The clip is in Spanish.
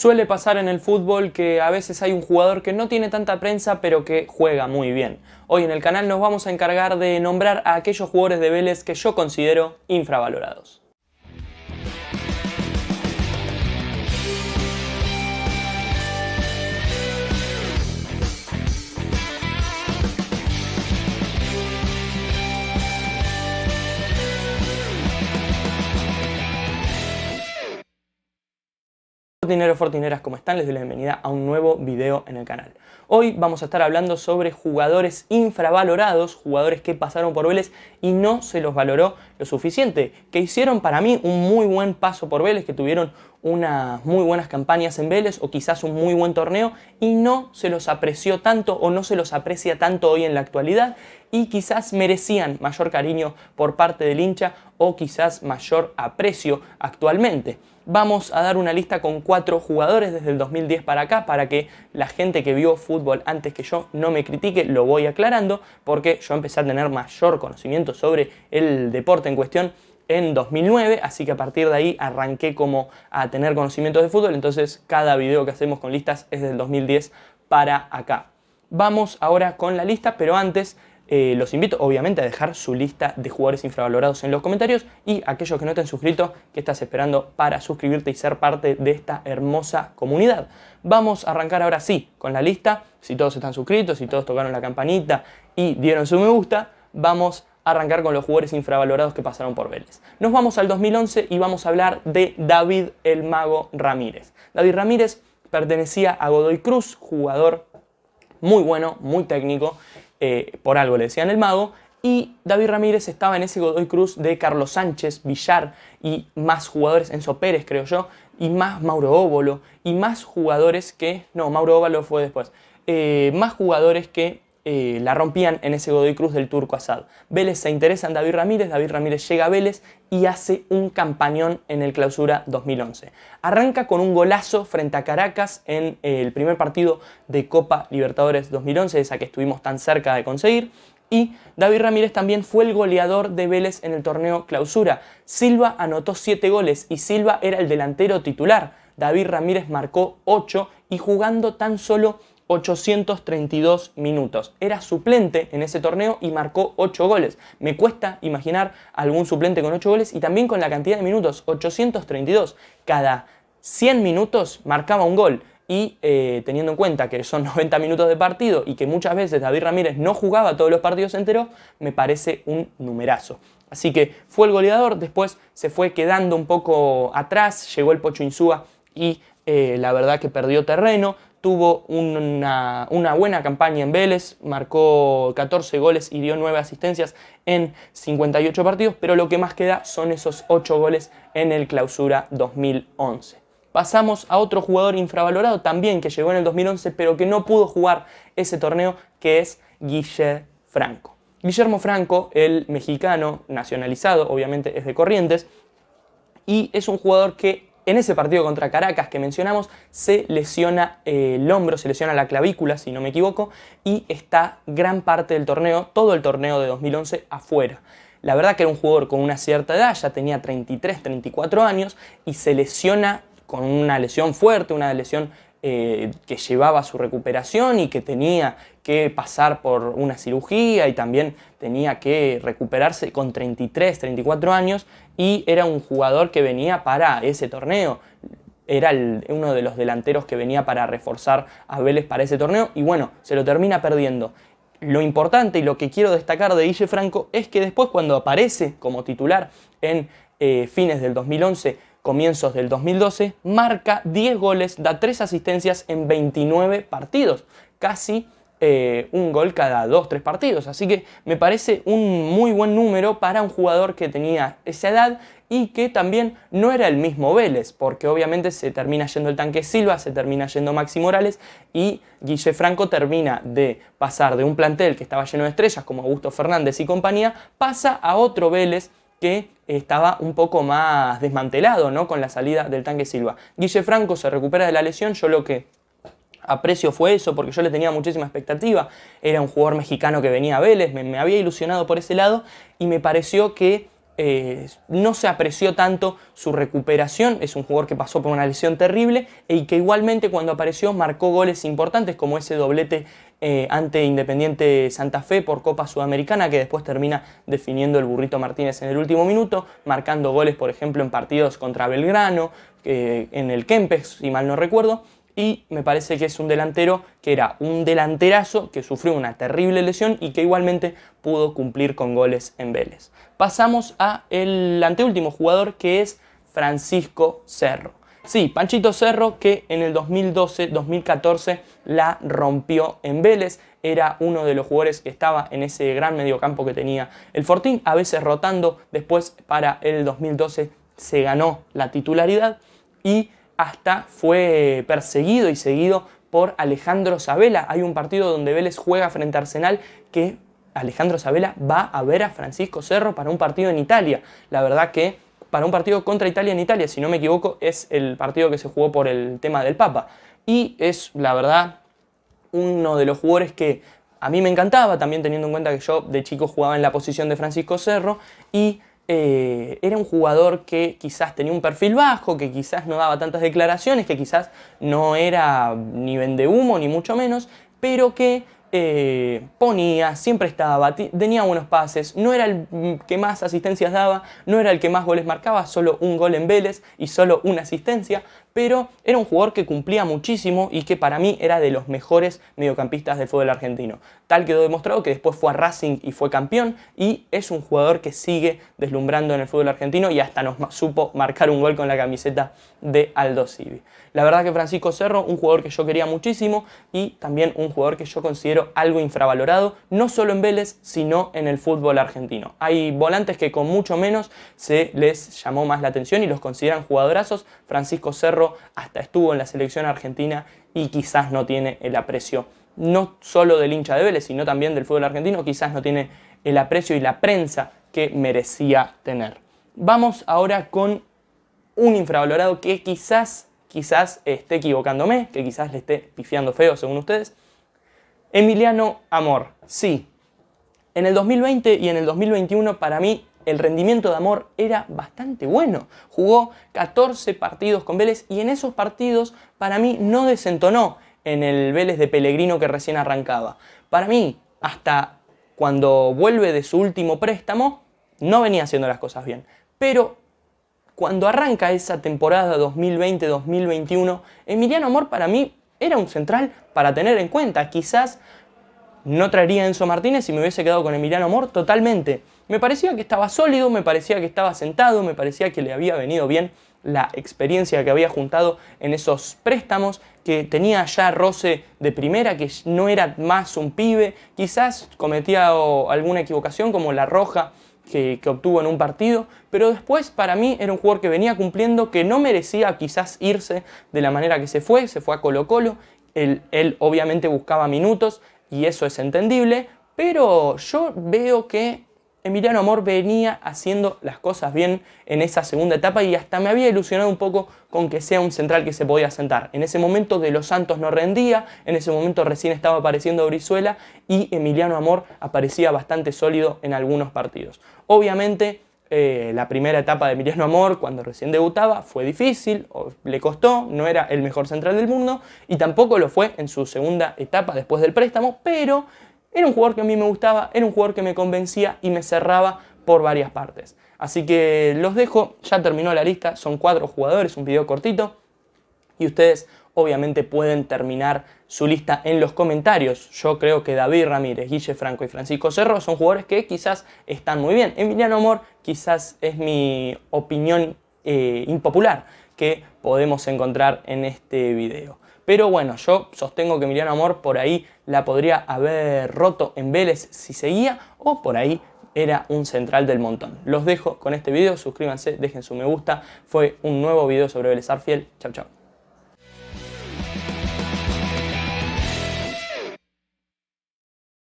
Suele pasar en el fútbol que a veces hay un jugador que no tiene tanta prensa pero que juega muy bien. Hoy en el canal nos vamos a encargar de nombrar a aquellos jugadores de Vélez que yo considero infravalorados. Fortineros, fortineras, ¿cómo están? Les doy la bienvenida a un nuevo video en el canal. Hoy vamos a estar hablando sobre jugadores infravalorados, jugadores que pasaron por Vélez y no se los valoró lo suficiente, que hicieron para mí un muy buen paso por Vélez, que tuvieron unas muy buenas campañas en Vélez o quizás un muy buen torneo y no se los apreció tanto o no se los aprecia tanto hoy en la actualidad y quizás merecían mayor cariño por parte del hincha o quizás mayor aprecio actualmente. Vamos a dar una lista con 4 jugadores desde el 2010 para acá para que la gente que vio fútbol antes que yo no me critique, lo voy aclarando porque yo empecé a tener mayor conocimiento sobre el deporte en cuestión en 2009, así que a partir de ahí arranqué como a tener conocimientos de fútbol, entonces cada video que hacemos con listas es del 2010 para acá. Vamos ahora con la lista, pero antes los invito obviamente a dejar su lista de jugadores infravalorados en los comentarios y aquellos que no te han suscrito, ¿qué estás esperando para suscribirte y ser parte de esta hermosa comunidad? Vamos a arrancar ahora sí con la lista. Si todos están suscritos, si todos tocaron la campanita y dieron su me gusta, vamos a arrancar con los jugadores infravalorados que pasaron por Vélez. Nos vamos al 2011 y vamos a hablar de David el Mago Ramírez. David Ramírez pertenecía a Godoy Cruz, jugador muy bueno, muy técnico, por algo le decían el Mago, y David Ramírez estaba en ese Godoy Cruz de Carlos Sánchez, Villar y más jugadores, Enzo Pérez creo yo, y más Mauro Óbolo, y más jugadores que, no, Mauro Óbolo fue después, más jugadores que la rompían en ese Godoy Cruz del Turco Asad. Vélez se interesa en David Ramírez llega a Vélez y hace un campañón en el Clausura 2011. Arranca con un golazo frente a Caracas en el primer partido de Copa Libertadores 2011, esa que estuvimos tan cerca de conseguir. Y David Ramírez también fue el goleador de Vélez en el torneo Clausura. Silva anotó 7 goles y Silva era el delantero titular. David Ramírez marcó 8 y jugando tan solo 832 minutos. Era suplente en ese torneo y marcó 8 goles. Me cuesta imaginar algún suplente con 8 goles y también con la cantidad de minutos, 832. Cada 100 minutos marcaba un gol. Y teniendo en cuenta que son 90 minutos de partido y que muchas veces David Ramírez no jugaba todos los partidos enteros, me parece un numerazo. Así que fue el goleador, después se fue quedando un poco atrás, llegó el Pocho Insúa y la verdad que perdió terreno. Tuvo una buena campaña en Vélez, marcó 14 goles y dio 9 asistencias en 58 partidos, pero lo que más queda son esos 8 goles en el Clausura 2011. Pasamos a otro jugador infravalorado también que llegó en el 2011, pero que no pudo jugar ese torneo, que es Guille Franco. Guillermo Franco, el mexicano nacionalizado, obviamente es de Corrientes, y es un jugador que en ese partido contra Caracas que mencionamos se lesiona el hombro, se lesiona la clavícula, si no me equivoco, y está gran parte del torneo, todo el torneo de 2011, afuera. La verdad que era un jugador con una cierta edad, ya tenía 33, 34 años, y se lesiona con una lesión fuerte, una lesión que llevaba a su recuperación y que tenía que pasar por una cirugía y también tenía que recuperarse con 33, 34 años y era un jugador que venía para ese torneo. Era uno de los delanteros que venía para reforzar a Vélez para ese torneo y bueno, se lo termina perdiendo. Lo importante y lo que quiero destacar de Guille Franco es que después cuando aparece como titular en fines del 2011, comienzos del 2012, marca 10 goles, da 3 asistencias en 29 partidos, casi un gol cada 2-3 partidos, así que me parece un muy buen número para un jugador que tenía esa edad y que también no era el mismo Vélez, porque obviamente se termina yendo el Tanque Silva, se termina yendo Maxi Morales y Guille Franco termina de pasar de un plantel que estaba lleno de estrellas como Augusto Fernández y compañía, pasa a otro Vélez que estaba un poco más desmantelado, ¿no?, con la salida del Tanque Silva. Guille Franco se recupera de la lesión, yo lo que aprecio fue eso, porque yo le tenía muchísima expectativa, era un jugador mexicano que venía a Vélez, me había ilusionado por ese lado y me pareció que no se apreció tanto su recuperación. Es un jugador que pasó por una lesión terrible y que igualmente cuando apareció marcó goles importantes como ese doblete ante Independiente Santa Fe por Copa Sudamericana, que después termina definiendo el Burrito Martínez en el último minuto, marcando goles por ejemplo en partidos contra Belgrano, en el Kempes si mal no recuerdo. Y me parece que es un delantero que era un delanterazo que sufrió una terrible lesión y que igualmente pudo cumplir con goles en Vélez. Pasamos al anteúltimo jugador, que es Francisco Cerro. Sí, Panchito Cerro, que en el 2012-2014 la rompió en Vélez. Era uno de los jugadores que estaba en ese gran mediocampo que tenía el Fortín, a veces rotando. Después para el 2012 se ganó la titularidad y hasta fue perseguido y seguido por Alejandro Sabela. Hay un partido donde Vélez juega frente a Arsenal que Alejandro Sabela va a ver a Francisco Cerro para un partido en Italia. La verdad que para un partido contra Italia en Italia, si no me equivoco, es el partido que se jugó por el tema del Papa. Y es, la verdad, uno de los jugadores que a mí me encantaba, también teniendo en cuenta que yo de chico jugaba en la posición de Francisco Cerro y era un jugador que quizás tenía un perfil bajo, que quizás no daba tantas declaraciones, que quizás no era ni vendehumo ni mucho menos, pero que ponía, siempre estaba, tenía buenos pases, no era el que más asistencias daba, no era el que más goles marcaba, solo un gol en Vélez y solo una asistencia, pero era un jugador que cumplía muchísimo y que para mí era de los mejores mediocampistas del fútbol argentino. Tal quedó demostrado que después fue a Racing y fue campeón y es un jugador que sigue deslumbrando en el fútbol argentino y hasta nos supo marcar un gol con la camiseta de Aldo Civi. La verdad que Francisco Cerro, un jugador que yo quería muchísimo y también un jugador que yo considero algo infravalorado, no solo en Vélez, sino en el fútbol argentino. Hay volantes que con mucho menos se les llamó más la atención y los consideran jugadorazos. Francisco Cerro hasta estuvo en la selección argentina y quizás no tiene el aprecio, no solo del hincha de Vélez, sino también del fútbol argentino, quizás no tiene el aprecio y la prensa que merecía tener. Vamos ahora con un infravalorado que quizás esté equivocándome, que quizás le esté pifiando feo según ustedes. Emiliano Amor. Sí, en el 2020 y en el 2021 para mí el rendimiento de Amor era bastante bueno. Jugó 14 partidos con Vélez y en esos partidos para mí no desentonó en el Vélez de Pellegrino que recién arrancaba. Para mí, hasta cuando vuelve de su último préstamo, no venía haciendo las cosas bien. Pero cuando arranca esa temporada 2020-2021, Emiliano Amor para mí era un central para tener en cuenta. Quizás no traería a Enzo Martínez si me hubiese quedado con Emiliano Amor totalmente. Me parecía que estaba sólido, me parecía que estaba sentado, me parecía que le había venido bien la experiencia que había juntado en esos préstamos, que tenía ya roce de primera, que no era más un pibe. Quizás cometía alguna equivocación como la roja que obtuvo en un partido, pero después para mí era un jugador que venía cumpliendo, que no merecía quizás irse de la manera que se fue a Colo-Colo. Él obviamente buscaba minutos y eso es entendible, pero yo veo que Emiliano Amor venía haciendo las cosas bien en esa segunda etapa y hasta me había ilusionado un poco con que sea un central que se podía sentar. En ese momento De Los Santos no rendía, en ese momento recién estaba apareciendo Brizuela y Emiliano Amor aparecía bastante sólido en algunos partidos. Obviamente la primera etapa de Emiliano Amor cuando recién debutaba fue difícil, le costó, no era el mejor central del mundo y tampoco lo fue en su segunda etapa después del préstamo, pero era un jugador que a mí me gustaba, era un jugador que me convencía y me cerraba por varias partes. Así que los dejo, ya terminó la lista, son 4 jugadores, un video cortito. Y ustedes obviamente pueden terminar su lista en los comentarios. Yo creo que David Ramírez, Guille Franco y Francisco Cerro son jugadores que quizás están muy bien. Emiliano Amor quizás es mi opinión impopular que podemos encontrar en este video. Pero bueno, yo sostengo que Emiliano Amor por ahí la podría haber roto en Vélez si seguía, o por ahí era un central del montón. Los dejo con este video, suscríbanse, dejen su me gusta. Fue un nuevo video sobre Vélez Sarsfield. Chau, chau.